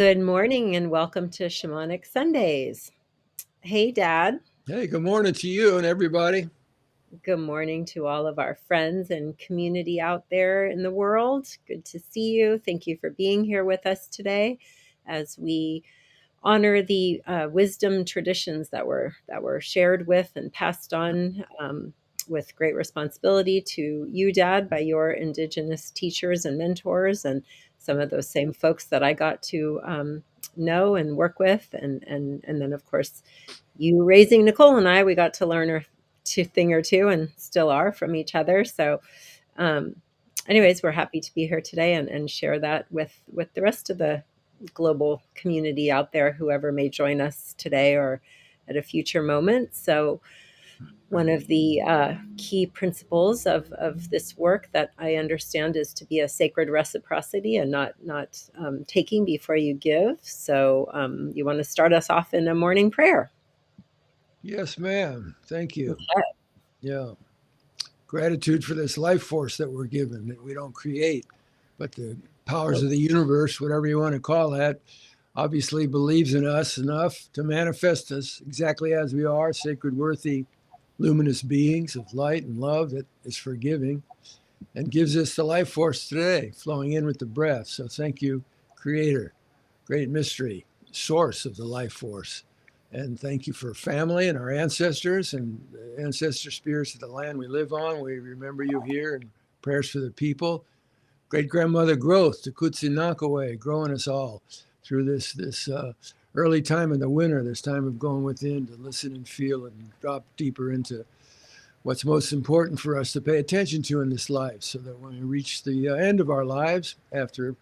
Good morning and welcome to Shamanic Sundays. Hey, Dad. Hey, good morning to you and everybody. Good morning to all of our friends and community out there in the world. Good to see you. Thank you for being here with us today as we honor the wisdom traditions that were shared with and passed on with great responsibility to you, Dad, by your Indigenous teachers and mentors, and some of those same folks that I got to know and work with, and then of course you raising Nicole and I, we got to learn a thing or two, and still are from each other. So um, anyways, we're happy to be here today and share that with the rest of the global community out there, whoever may join us today or at a future moment. So one of the key principles of this work that I understand is to be a sacred reciprocity and not taking before you give. So you want to start us off in a morning prayer? Yes, ma'am. Thank you. Okay. Yeah. Gratitude for this life force that we're given, that we don't create, but the powers of the universe, whatever you want to call that, obviously believes in us enough to manifest us exactly as we are, sacred, worthy, luminous beings of light and love that is forgiving and gives us the life force today, flowing in with the breath. So thank you, Creator, great mystery, source of the life force. And thank you for family and our ancestors and the ancestor spirits of the land we live on. We remember you here, and prayers for the people. Great grandmother growth, the Kutsinakawe, growing us all through this early time in the winter, this time of going within to listen and feel and drop deeper into what's most important for us to pay attention to in this life, so that when we reach the end of our lives, after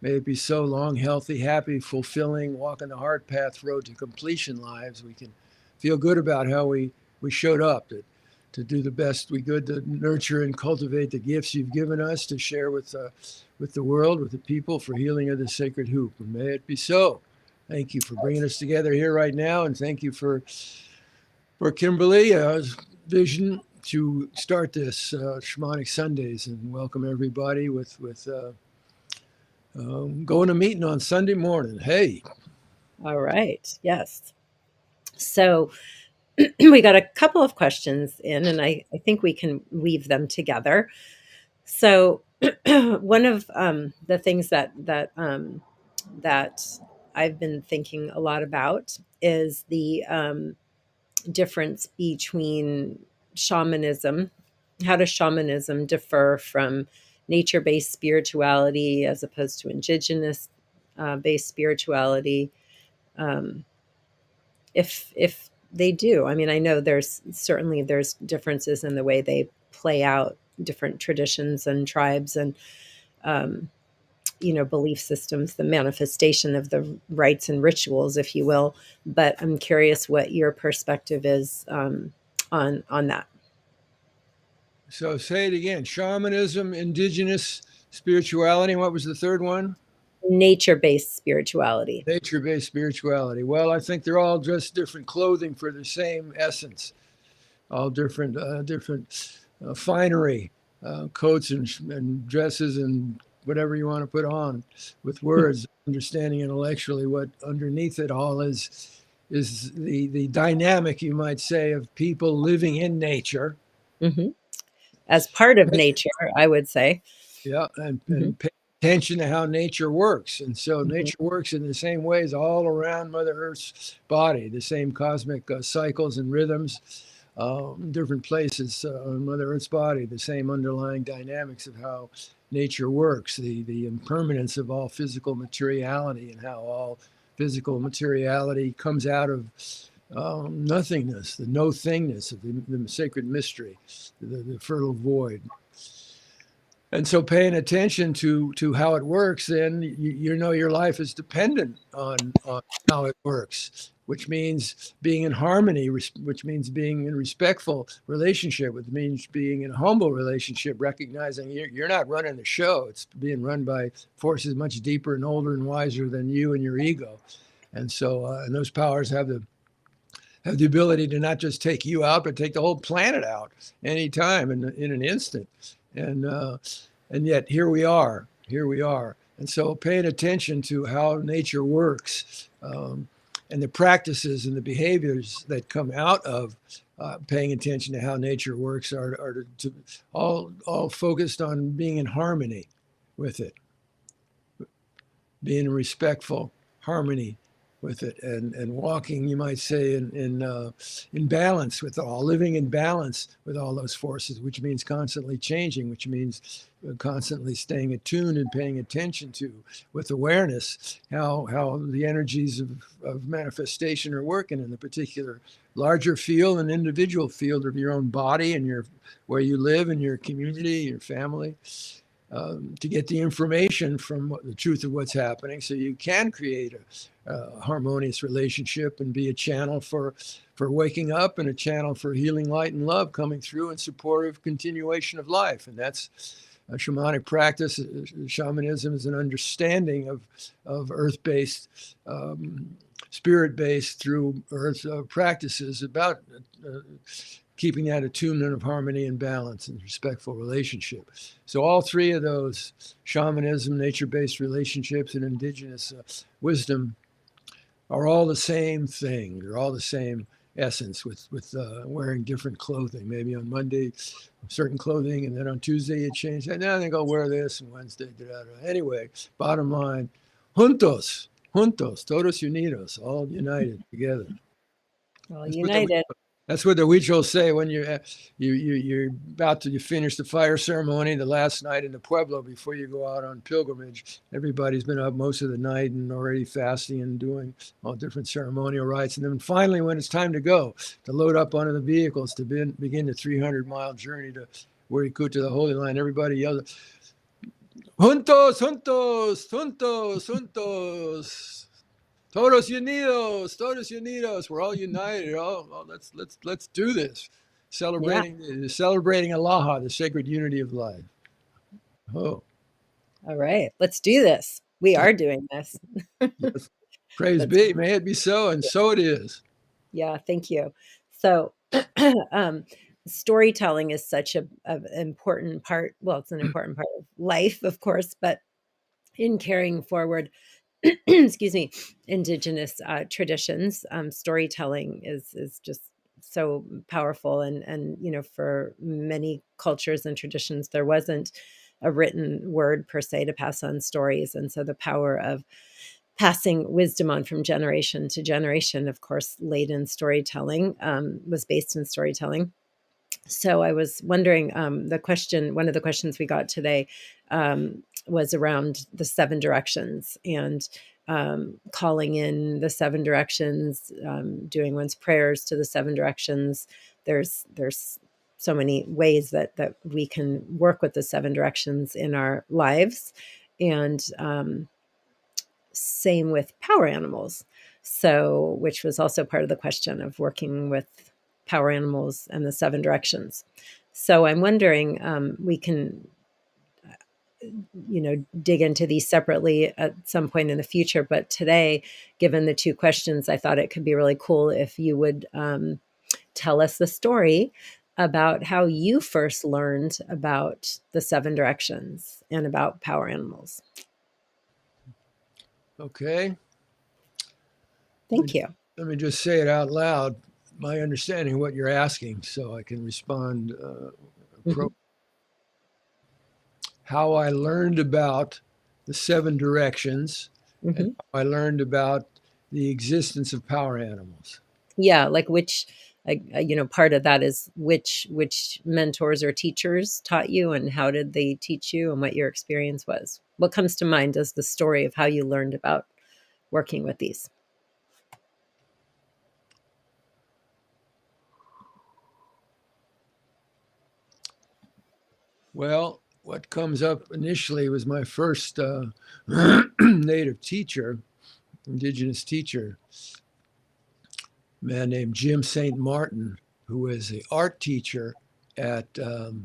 may it be so long, healthy, happy, fulfilling, walking the heart path road to completion lives, we can feel good about how we showed up to do the best we could to nurture and cultivate the gifts you've given us to share with the world, with the people, for healing of the sacred hoop. And may it be so. Thank you for bringing us together here right now, and thank you for Kimberly's vision to start this Shamanic Sundays, and welcome everybody with going to meeting on Sunday morning. Hey. All right. Yes. So we got a couple of questions in, and I think we can weave them together. So one of the things that I've been thinking a lot about is the difference between shamanism. How does shamanism differ from nature-based spirituality as opposed to indigenous based spirituality? Um, if they do, I mean, I know there's differences in the way they play out different traditions and tribes and um, belief systems, the manifestation of the rites and rituals, if you will. But I'm curious what your perspective is on that. So say it again: shamanism, indigenous spirituality. And what was the third one? Nature-based spirituality. Nature-based spirituality. Well, I think they're all just different clothing for the same essence. All different finery, coats and dresses and whatever you want to put on, with words, understanding intellectually what underneath it all is the dynamic, you might say, of people living in nature. Hmm. As part of nature, I would say. Yeah, Hmm. and pay attention to how nature works. And so Hmm. nature works in the same ways all around Mother Earth's body, the same cosmic cycles and rhythms, different places on Mother Earth's body, the same underlying dynamics of how nature works, the impermanence of all physical materiality, and how all physical materiality comes out of nothingness, the no thingness of the sacred mystery, the fertile void. And so paying attention to how it works, then you know your life is dependent on how it works, which means being in harmony, which means being in respectful relationship, which means being in a humble relationship, recognizing you're not running the show. It's being run by forces much deeper and older and wiser than you and your ego. And so and those powers have the ability to not just take you out, but take the whole planet out anytime in an instant. And and yet here we are. Here we are. And so paying attention to how nature works, and the practices and the behaviors that come out of paying attention to how nature works are all focused on being in harmony with it, being in respectful harmony with it, and walking, you might say, in balance with all, living in balance with all those forces, which means constantly changing, which means constantly staying attuned and paying attention to, with awareness, how the energies of manifestation are working in the particular larger field and individual field of your own body and your where you live and your community, your family. To get the information from the truth of what's happening, so you can create a harmonious relationship and be a channel for waking up and a channel for healing light and love coming through in support of continuation of life. And that's a shamanic practice. Shamanism is an understanding of earth-based, spirit-based through earth practices about keeping that attunement of harmony and balance and respectful relationship. So all three of those, shamanism, nature-based relationships, and indigenous wisdom, are all the same thing. They're all the same essence, with wearing different clothing. Maybe on Monday, certain clothing, and then on Tuesday you change that. Now I think I'll wear this, and Wednesday, da-da-da. Anyway, bottom line, juntos, todos unidos, all united together. Well, That's what the united. that's what the Huichol say when you're about to finish the fire ceremony the last night in the pueblo before you go out on pilgrimage. Everybody's been up most of the night and already fasting and doing all different ceremonial rites. And then finally, when it's time to go, to load up onto the vehicles to begin the 300-mile journey to where you go to the Holy Land, everybody yells, "Juntos, juntos, juntos, juntos." Todos unidos, todos unidos. We're all united. Let's do this. Yeah. Celebrating Aloha, the sacred unity of life. Oh, All right. Let's do this. We are doing this. yes. Praise That's be. May it be so, and so it is. Yeah, thank you. So, um, storytelling is such a important part. Well, it's an important part of life, of course, but in carrying forward, excuse me, indigenous traditions, storytelling is just so powerful. And for many cultures and traditions, there wasn't a written word per se to pass on stories, and so the power of passing wisdom on from generation to generation, of course, laid in storytelling, was based in storytelling. So I was wondering, one of the questions we got today was around the seven directions, and calling in the seven directions, doing one's prayers to the seven directions. There's so many ways that we can work with the seven directions in our lives, and same with power animals. So, which was also part of the question of working with power animals and the seven directions. So, I'm wondering, we can, dig into these separately at some point in the future. But today, given the two questions, I thought it could be really cool if you would tell us the story about how you first learned about the seven directions and about power animals. Okay. Thank you. Let me just say it out loud. My understanding of what you're asking, so I can respond. Mhm. How I learned about the seven directions, and Mhm. how I learned about the existence of power animals. Yeah, like which, part of that is which mentors or teachers taught you, and how did they teach you, and what your experience was. What comes to mind as the story of how you learned about working with these? Well, what comes up initially was my first native teacher, indigenous teacher, a man named Jim St. Martin, who was an art teacher at the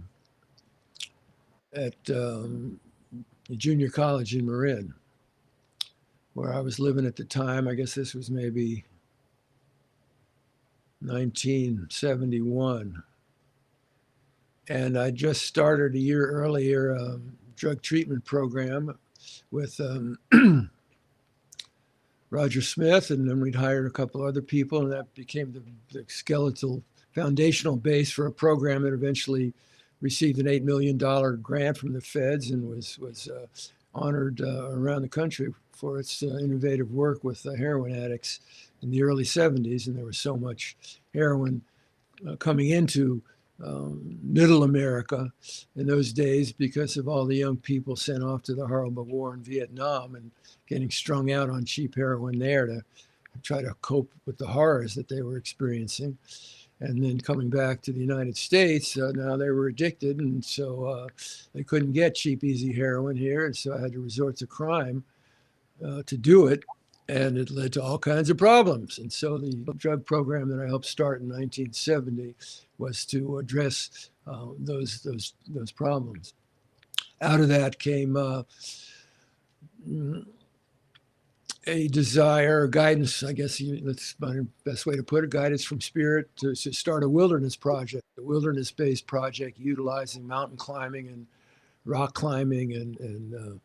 junior college in Marin, where I was living at the time. I guess this was maybe 1971. And I just started a year earlier a drug treatment program with Roger Smith, and then we'd hired a couple other people, and that became the skeletal foundational base for a program that eventually received an $8 million grant from the feds and was honored around the country for its innovative work with heroin addicts in the early 70s. And there was so much heroin coming into middle America in those days because of all the young people sent off to the horrible war in Vietnam and getting strung out on cheap heroin there to try to cope with the horrors that they were experiencing. And then coming back to the United States, now they were addicted, and so they couldn't get cheap, easy heroin here, and so I had to resort to crime to do it, and it led to all kinds of problems. And so the drug program that I helped start in 1970 was to address those problems. Out of that came a desire, guidance, I guess that's my best way to put it, guidance from spirit to start a wilderness project, a wilderness-based project utilizing mountain climbing and rock climbing and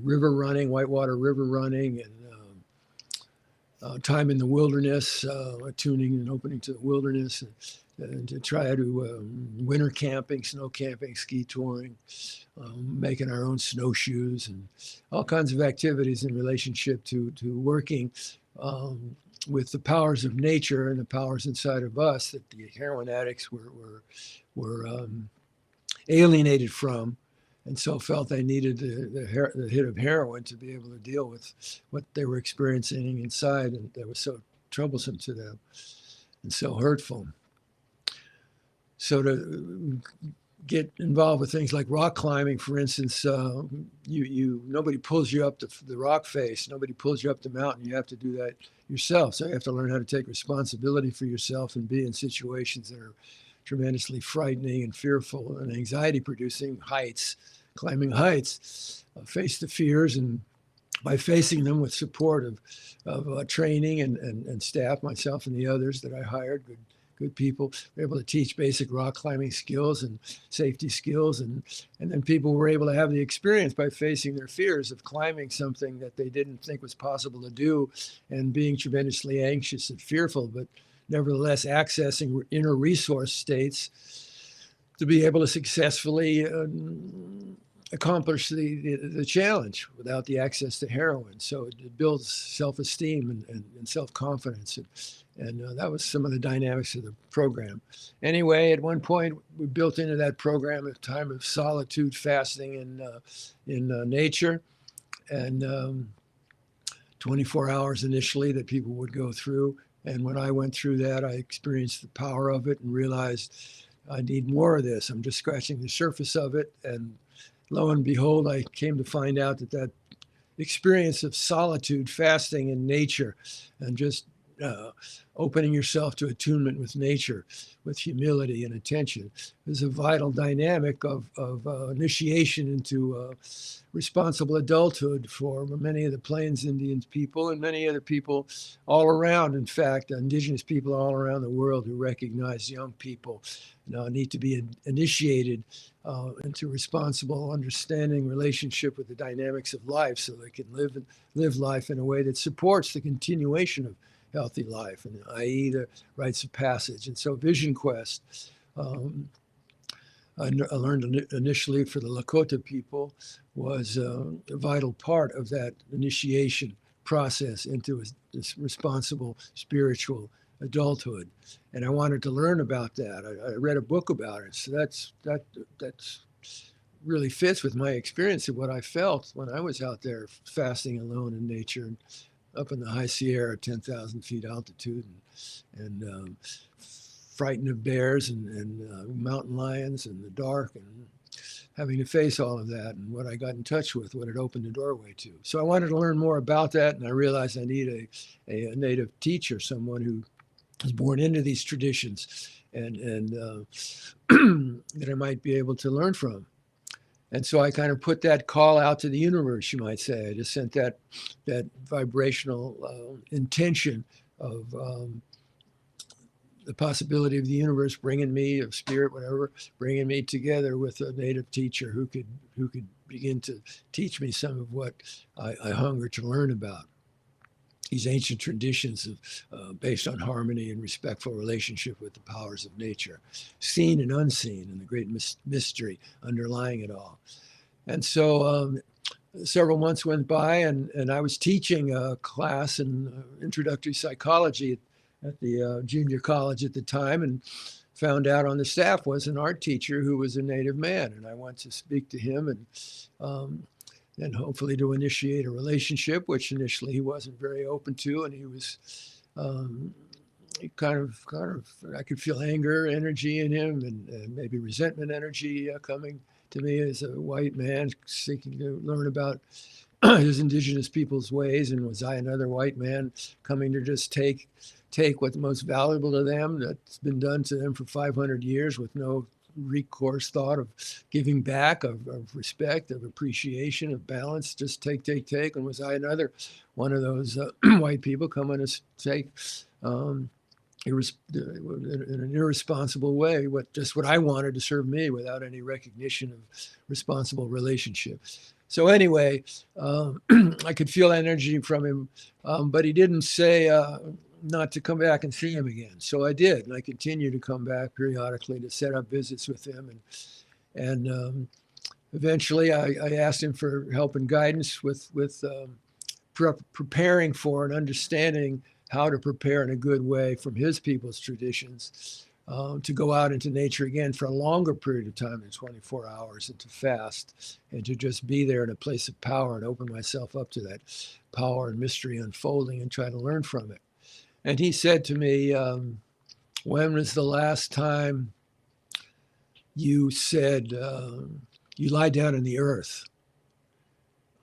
river running, whitewater river running, and time in the wilderness, tuning and opening to the wilderness, and to try to winter camping, snow camping, ski touring, making our own snowshoes, and all kinds of activities in relationship to working with the powers of nature and the powers inside of us that the heroin addicts were alienated from, and so felt they needed the hit of heroin to be able to deal with what they were experiencing inside, and that was so troublesome to them and so hurtful. So to get involved with things like rock climbing, for instance, nobody pulls you up the rock face, nobody pulls you up the mountain. You have to do that yourself. So you have to learn how to take responsibility for yourself and be in situations that are tremendously frightening and fearful and anxiety producing heights, climbing heights, face the fears, and by facing them with support of training and staff, myself and the others that I hired, good people, were able to teach basic rock climbing skills and safety skills. And then people were able to have the experience by facing their fears of climbing something that they didn't think was possible to do and being tremendously anxious and fearful, but nevertheless accessing inner resource states to be able to successfully accomplish the challenge without the access to heroin. So it builds self-esteem and self-confidence. And that was some of the dynamics of the program. Anyway, at one point, we built into that program a time of solitude, fasting in nature, and 24 hours initially that people would go through. And when I went through that, I experienced the power of it and realized I need more of this. I'm just scratching the surface of it. And lo and behold, I came to find out that experience of solitude, fasting in nature, and just opening yourself to attunement with nature, with humility and attention, is a vital dynamic of initiation into responsible adulthood for many of the Plains Indians people and many other people all around. In fact, indigenous people all around the world who recognize young people need to be initiated into responsible understanding relationship with the dynamics of life so they can live life in a way that supports the continuation of healthy life, and i.e. the rites of passage. And so Vision Quest, I learned initially for the Lakota people, was a vital part of that initiation process into this responsible spiritual adulthood. And I wanted to learn about that. I read a book about it. So that's really fits with my experience of what I felt when I was out there fasting alone in nature and up in the high Sierra, 10,000 feet altitude, and frightened of bears and mountain lions in the dark, and having to face all of that, and what I got in touch with, what it opened the doorway to. So I wanted to learn more about that, and I realized I need a native teacher, someone who was born into these traditions and that I might be able to learn from. And so I kind of put that call out to the universe, you might say. I just sent that vibrational intention of the possibility of the universe bringing me, of spirit, whatever, bringing me together with a native teacher who could begin to teach me some of what I hunger to learn about. These ancient traditions based on harmony and respectful relationship with the powers of nature, seen and unseen, and the great mystery underlying it all. And so several months went by, and I was teaching a class in introductory psychology at the junior college at the time, and found out on the staff was an art teacher who was a native man. And I went to speak to him and hopefully to initiate a relationship, which initially he wasn't very open to. And he was kind of, I could feel anger energy in him, and maybe resentment energy coming to me as a white man seeking to learn about his indigenous people's ways. And was I another white man coming to just take what's most valuable to them that's been done to them for 500 years with no recourse thought of giving back, of respect, of appreciation, of balance, just take. And was I another one of those white people coming to take in an irresponsible way what I wanted to serve me without any recognition of responsible relationship. So anyway, I could feel energy from him, but he didn't say not to come back and see him again. So I did, and I continued to come back periodically to set up visits with him. And eventually I asked him for help and guidance with preparing for and understanding how to prepare in a good way from his people's traditions to go out into nature again for a longer period of time than 24 hours, and to fast and to just be there in a place of power and open myself up to that power and mystery unfolding and try to learn from it. And he said to me, when was the last time you said, you lie down in the earth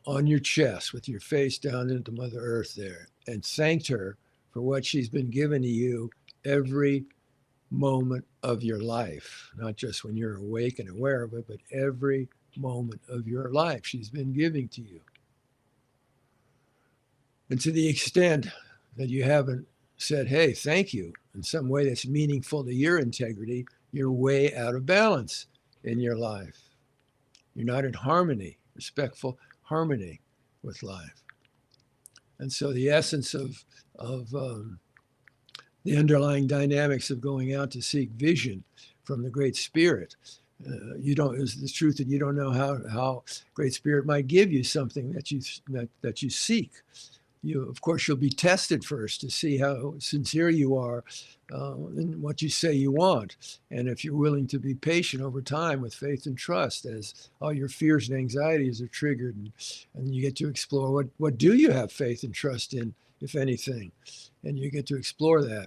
on your chest with your face down into Mother Earth there and thanked her for what she's been given to you every moment of your life, not just when you're awake and aware of it, but every moment of your life she's been giving to you. And to the extent that you haven't said, hey, thank you, in some way that's meaningful to your integrity, you're way out of balance in your life. You're not in harmony, respectful harmony with life. And so the essence of the underlying dynamics of going out to seek vision from the Great Spirit. It's the truth that you don't know how Great Spirit might give you something that you seek. Of course, you'll be tested first to see how sincere you are in what you say you want. And if you're willing to be patient over time with faith and trust as all your fears and anxieties are triggered, and you get to explore what do you have faith and trust in, if anything, and you get to explore that.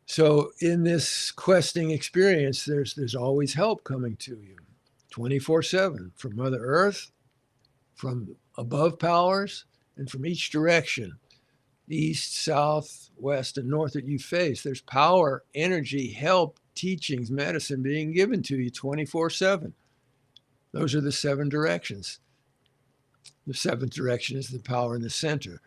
So in this questing experience, there's always help coming to you 24/7 from Mother Earth, from above powers, and from each direction, east, south, west, and north that you face. There's power, energy, help, teachings, medicine being given to you 24/7. Those are the 7 directions. The 7th direction is the power in the center,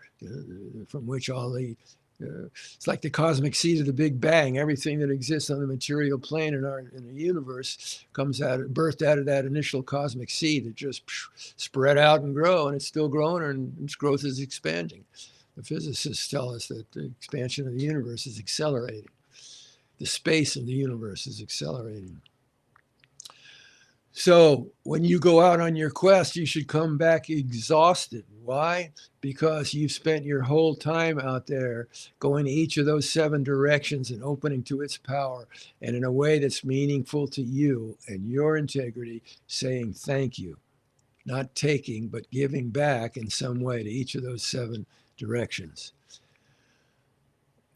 from which all the it's like the cosmic seed of the Big Bang. Everything that exists on the material plane in the universe comes birthed out of that initial cosmic seed. It just spread out and grow, and it's still growing, and its growth is expanding. The physicists tell us that the expansion of the universe is accelerating. The space of the universe is accelerating. So when you go out on your quest, you should come back exhausted. Why? Because you've spent your whole time out there going each of those 7 directions and opening to its power, and in a way that's meaningful to you and your integrity, saying thank you, not taking, but giving back in some way to each of those 7 directions.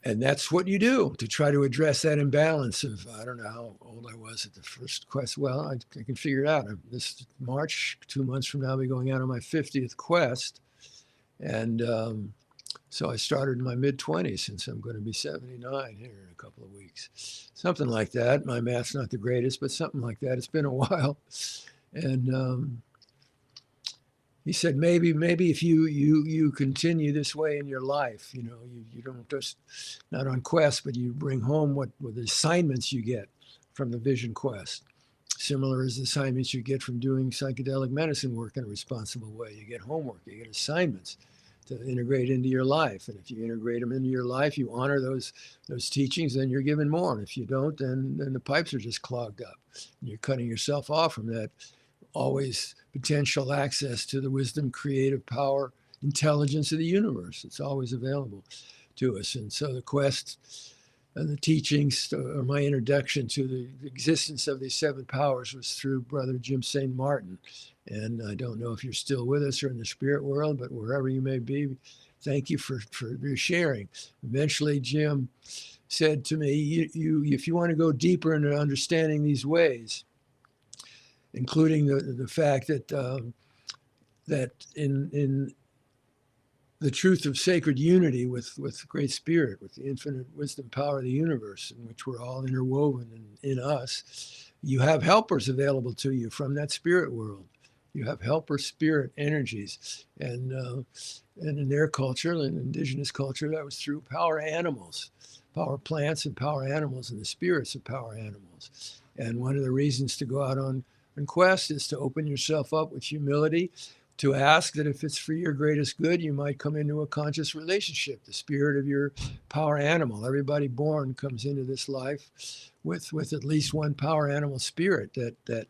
And that's what you do to try to address that imbalance of, I don't know how old I was at the first quest. Well, I can figure it out. This March, 2 months from now, I'll be going out on my 50th quest. And so I started in my mid-20s, since I'm going to be 79 here in a couple of weeks. Something like that. My math's not the greatest, but something like that. It's been a while. And he said, maybe if you continue this way in your life, you don't just, not on quest, but you bring home what the assignments you get from the vision quest. Similar as assignments you get from doing psychedelic medicine work in a responsible way. You get homework, you get assignments to integrate into your life. And if you integrate them into your life, you honor those teachings, then you're given more. And if you don't, then the pipes are just clogged up. And you're cutting yourself off from that always potential access to the wisdom, creative power, intelligence of the universe. It's always available to us. And so the quest and the teachings, or my introduction to the existence of these seven powers, was through Brother Jim St. Martin. And I don't know if you're still with us or in the spirit world, but wherever you may be, thank you for your sharing. Eventually, Jim said to me, if you want to go deeper into understanding these ways, including the fact that in the truth of sacred unity with Great Spirit, with the infinite wisdom power of the universe, in which we're all interwoven in us, you have helpers available to you from that spirit world. You have helper spirit energies, and in their culture, in indigenous culture, that was through power animals, power plants, and power animals, and the spirits of power animals. And one of the reasons to go out on quest is to open yourself up with humility, to ask that if it's for your greatest good, you might come into a conscious relationship, the spirit of your power animal. Everybody born comes into this life with at least one power animal spirit that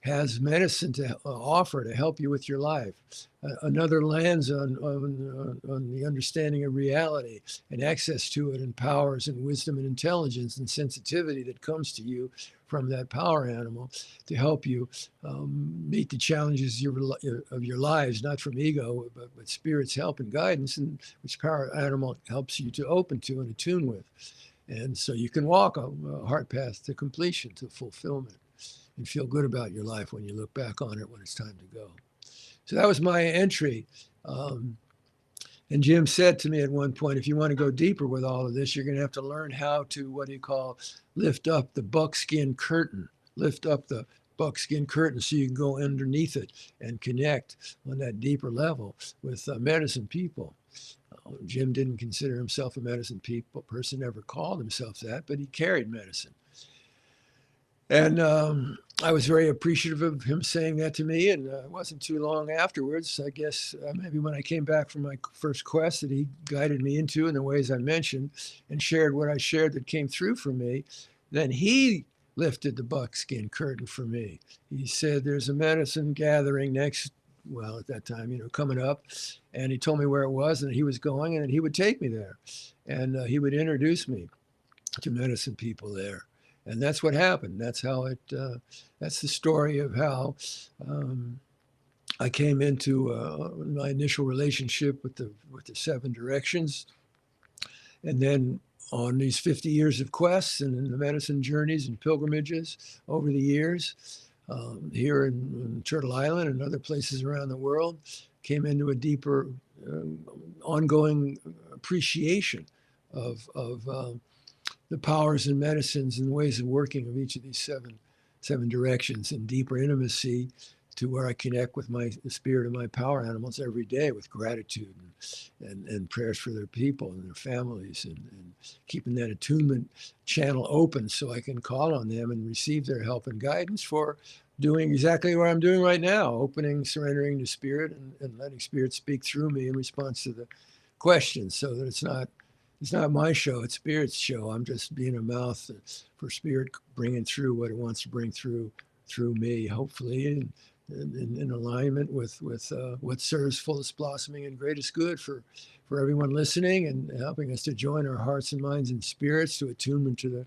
has medicine to offer to help you with your life. Another lens on the understanding of reality and access to it, and powers and wisdom and intelligence and sensitivity that comes to you from that power animal to help you meet the challenges of your lives, not from ego, but spirit's help and guidance, and which power animal helps you to open to and attune with. And so you can walk a heart path to completion, to fulfillment, and feel good about your life when you look back on it when it's time to go. So that was my entry. And Jim said to me at one point, if you want to go deeper with all of this, you're going to have to learn how to, what do you call, lift up the buckskin curtain, lift up the buckskin curtain so you can go underneath it and connect on that deeper level with medicine people. Jim didn't consider himself a medicine person, never called himself that, but he carried medicine. And I was very appreciative of him saying that to me. And it wasn't too long afterwards, I guess, maybe when I came back from my first quest, that he guided me into in the ways I mentioned and shared what I shared that came through for me. Then he lifted the buckskin curtain for me. He said, there's a medicine gathering next, well, at that time, coming up. And he told me where it was and he was going, and he would take me there. And he would introduce me to medicine people there. And that's what happened. That's how it. That's the story of how I came into my initial relationship with the seven directions, and then on these 50 years of quests and in the medicine journeys and pilgrimages over the years, here in Turtle Island and other places around the world, came into a deeper, ongoing appreciation of the powers and medicines and ways of working of each of these seven directions, and deeper intimacy to where I connect with the spirit of my power animals every day with gratitude and prayers for their people and their families, and keeping that attunement channel open so I can call on them and receive their help and guidance for doing exactly what I'm doing right now, opening, surrendering to spirit, and letting spirit speak through me in response to the questions, so that it's not my show, it's spirit's show. I'm just being a mouth for spirit, bringing through what it wants to bring through me, hopefully in alignment with what serves fullest blossoming and greatest good for everyone listening, and helping us to join our hearts and minds and spirits to attunement to the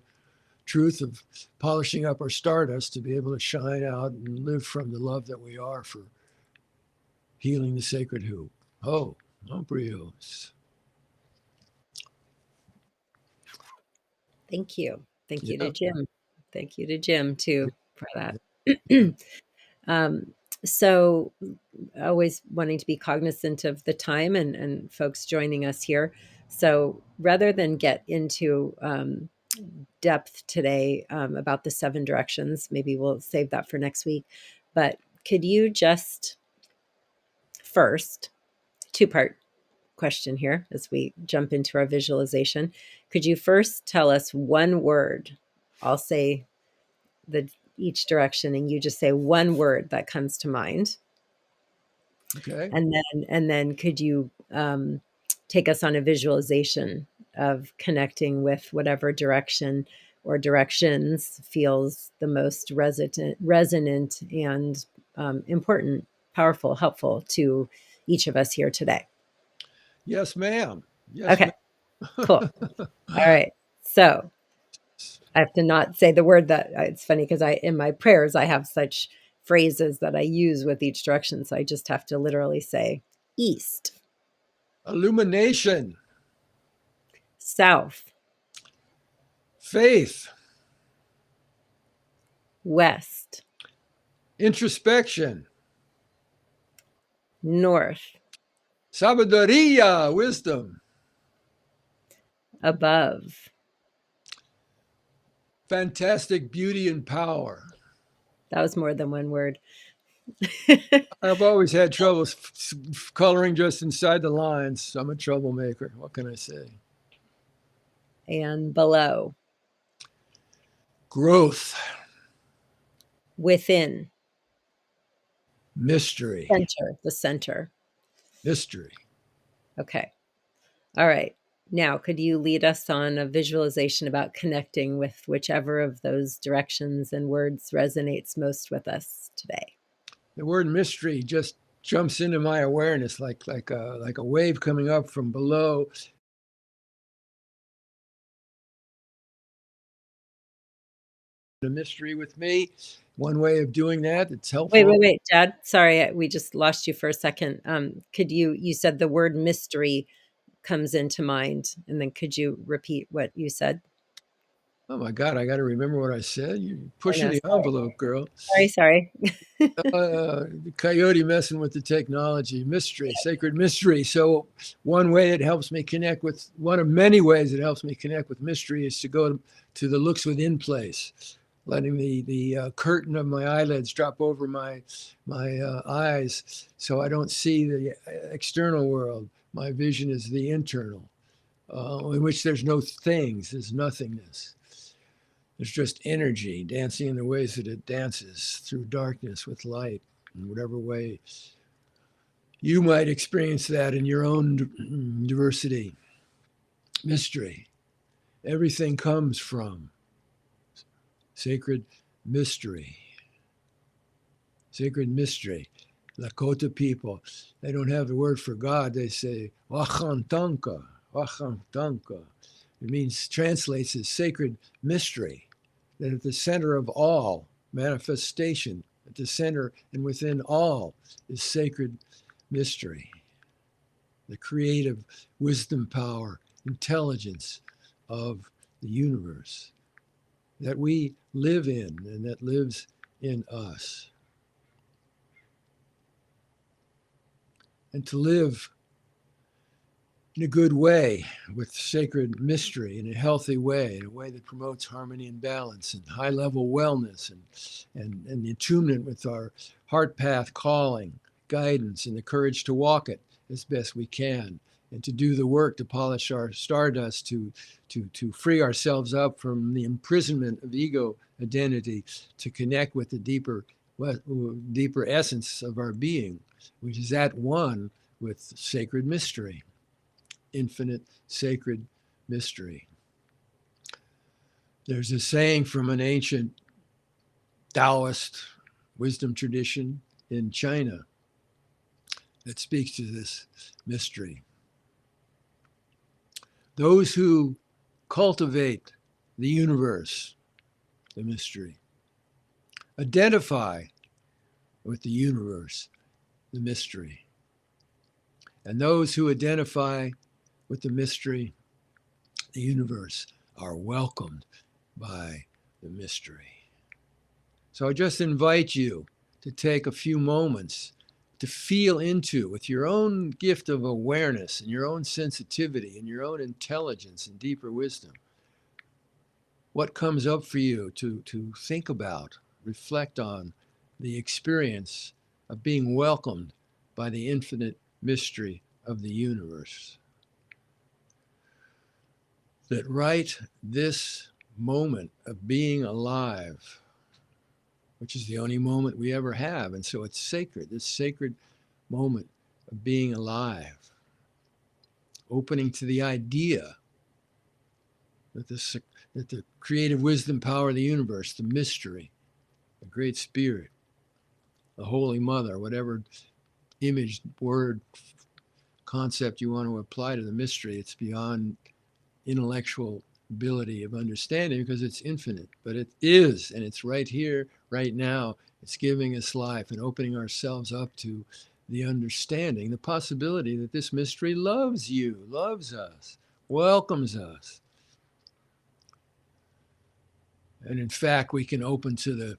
truth of polishing up our stardust to be able to shine out and live from the love that we are, for healing the sacred who. Oh, Brios. Thank you. Thank you to Yeah. Jim. Thank you to Jim, too, for that. um, so, always wanting to be cognizant of the time and folks joining us here. So, rather than get into depth today about the seven directions, maybe we'll save that for next week. But could you just first, two-part question here as we jump into our visualization. Could you first tell us one word? I'll say each direction, and you just say one word that comes to mind. Okay. And then could you take us on a visualization of connecting with whatever direction or directions feels the most resonant and important, powerful, helpful to each of us here today? Yes, ma'am. Yes, Okay, cool. All right. So I have to not say the word that it's funny because in my prayers, I have such phrases that I use with each direction. So I just have to literally say east, illumination, south, faith, west, introspection, north, sabiduría, wisdom, above. fantastic beauty and power. That was more than one word. I've always had trouble coloring just inside the lines. I'm a troublemaker. What can I say? And below, Growth, within, mystery, center, the center. mystery. Okay. All right. Now, could you lead us on a visualization about connecting with whichever of those directions and words resonates most with us today? The word mystery just jumps into my awareness like a wave coming up from below. The mystery with me. One way of doing that that's Wait, helpful. wait, wait, Dad. Sorry, we just lost you for a second. Could you said the word mystery comes into mind, and then could you repeat what you said? Oh my God, I got to remember what I said. You're I pushing know. the envelope, girl. Sorry. The coyote messing with the technology, mystery, sacred mystery. So one way it helps me connect with, one of many ways it helps me connect with mystery is to go to the looks within place, letting the curtain of my eyelids drop over my eyes so I don't see the external world. My vision is the internal, in which there's no things, there's nothingness. There's just energy dancing in the ways that it dances through darkness with light, in whatever way you might experience that in your own diversity. Mystery. Everything comes from sacred mystery. Sacred mystery. Lakota people, they don't have the word for God. They say, Wachantanka, Wachantanka. It means, translates as sacred mystery. That at the center of all manifestation, at the center and within all, is sacred mystery, the creative wisdom, power, intelligence of the universe that we live in and that lives in us. And to live in a good way with sacred mystery, in a healthy way, in a way that promotes harmony and balance and high level wellness and the attunement with our heart path calling, guidance, and the courage to walk it as best we can, and to do the work to polish our stardust, to free ourselves up from the imprisonment of ego identity, to connect with the deeper essence of our being, which is at one with sacred mystery, infinite sacred mystery. There's a saying from an ancient Taoist wisdom tradition in China that speaks to this mystery. Those who cultivate the universe, the mystery, identify with the universe, the mystery, and those who identify with the mystery, the universe, are welcomed by the mystery. So I just invite you to take a few moments to feel into, with your own gift of awareness and your own sensitivity and your own intelligence and deeper wisdom, what comes up for you to think about, reflect on the experience of being welcomed by the infinite mystery of the universe. That right this moment of being alive, which is the only moment we ever have. And so it's sacred, this sacred moment of being alive, opening to the idea that the creative wisdom power of the universe, the mystery, the great spirit, the Holy Mother, whatever image, word, concept you want to apply to the mystery, it's beyond intellectual ability of understanding because it's infinite, but it is, and it's right here, right now. It's giving us life and opening ourselves up to the understanding, the possibility that this mystery loves you, loves us, welcomes us. And in fact, we can open to the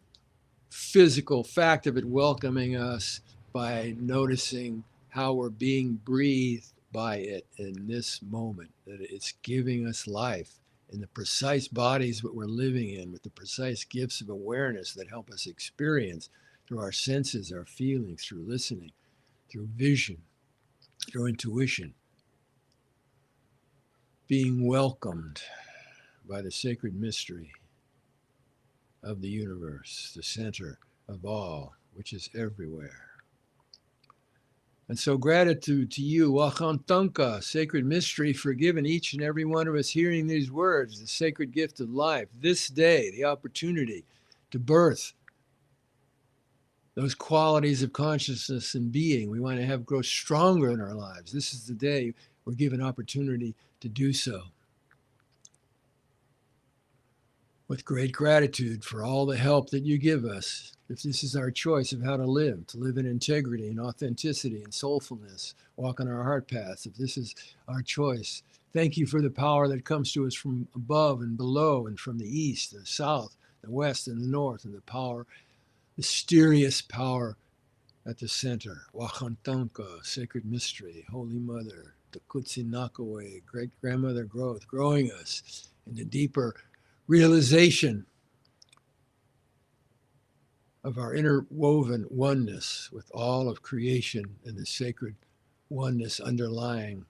physical fact of it welcoming us by noticing how we're being breathed by it in this moment, that it's giving us life in the precise bodies that we're living in, with the precise gifts of awareness that help us experience through our senses, our feelings, through listening, through vision, through intuition, being welcomed by the sacred mystery of the universe, the center of all, which is everywhere. And so gratitude to you, Wachantanka, sacred mystery, for giving each and every one of us hearing these words, the sacred gift of life, this day, the opportunity to birth those qualities of consciousness and being we want to have grow stronger in our lives. This is the day we're given opportunity to do so. With great gratitude for all the help that you give us, if this is our choice of how to live in integrity and authenticity and soulfulness, walk on our heart paths, if this is our choice, thank you for the power that comes to us from above and below and from the east, the south, the west, and the north, and the power, mysterious power at the center. Wachantanka, sacred mystery, Holy Mother, the Kutsinakawe, great grandmother growth, growing us in the deeper realization of our interwoven oneness with all of creation and the sacred oneness underlying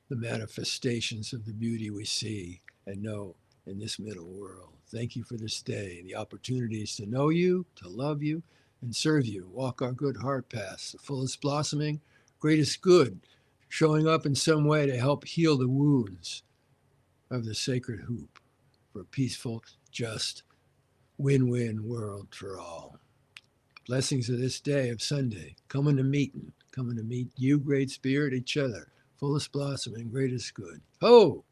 the manifestations of the beauty we see and know in this middle world. Thank you for this day, the opportunities to know you, to love you, and serve you. Walk our good heart paths, the fullest blossoming, greatest good, showing up in some way to help heal the wounds of the sacred hoop for a peaceful, just, win-win world for all. Blessings of this day of Sunday, coming to meet you, Great Spirit, each other, fullest blossom and greatest good. Ho!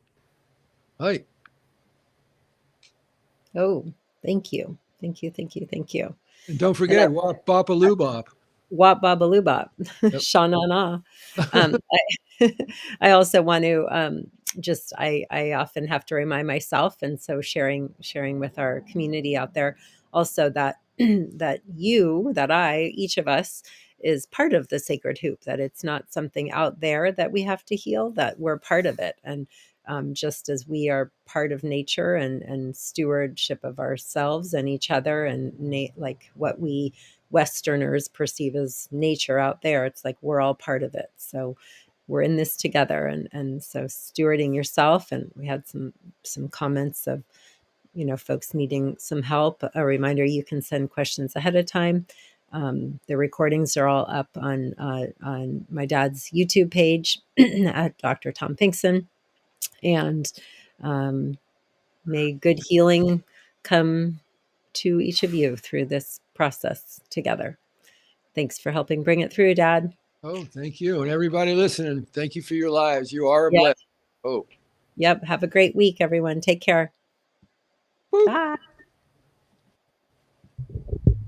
Hi. Oh, thank you. Thank you, thank you, thank you. And don't And I forget, Wop Bapa Lubop. Wop babaloo Yep. Sha na na. I I also want to, just I often have to remind myself, and so sharing with our community out there also that each of us is part of the sacred hoop, that it's not something out there that we have to heal, that we're part of it. And just as we are part of nature and stewardship of ourselves and each other and like what we Westerners perceive as nature out there, it's like we're all part of it. So we're in this together, and so stewarding yourself. And we had some comments of folks needing some help. A reminder: you can send questions ahead of time. The recordings are all up on my dad's YouTube page at Dr. Tom Pinkson, and may good healing come to each of you through this process together. Thanks for helping bring it through, Dad. Oh, thank you. And everybody listening, thank you for your lives. You are a Yep. blessing. Oh. Yep. Have a great week, everyone. Take care. Boop. Bye.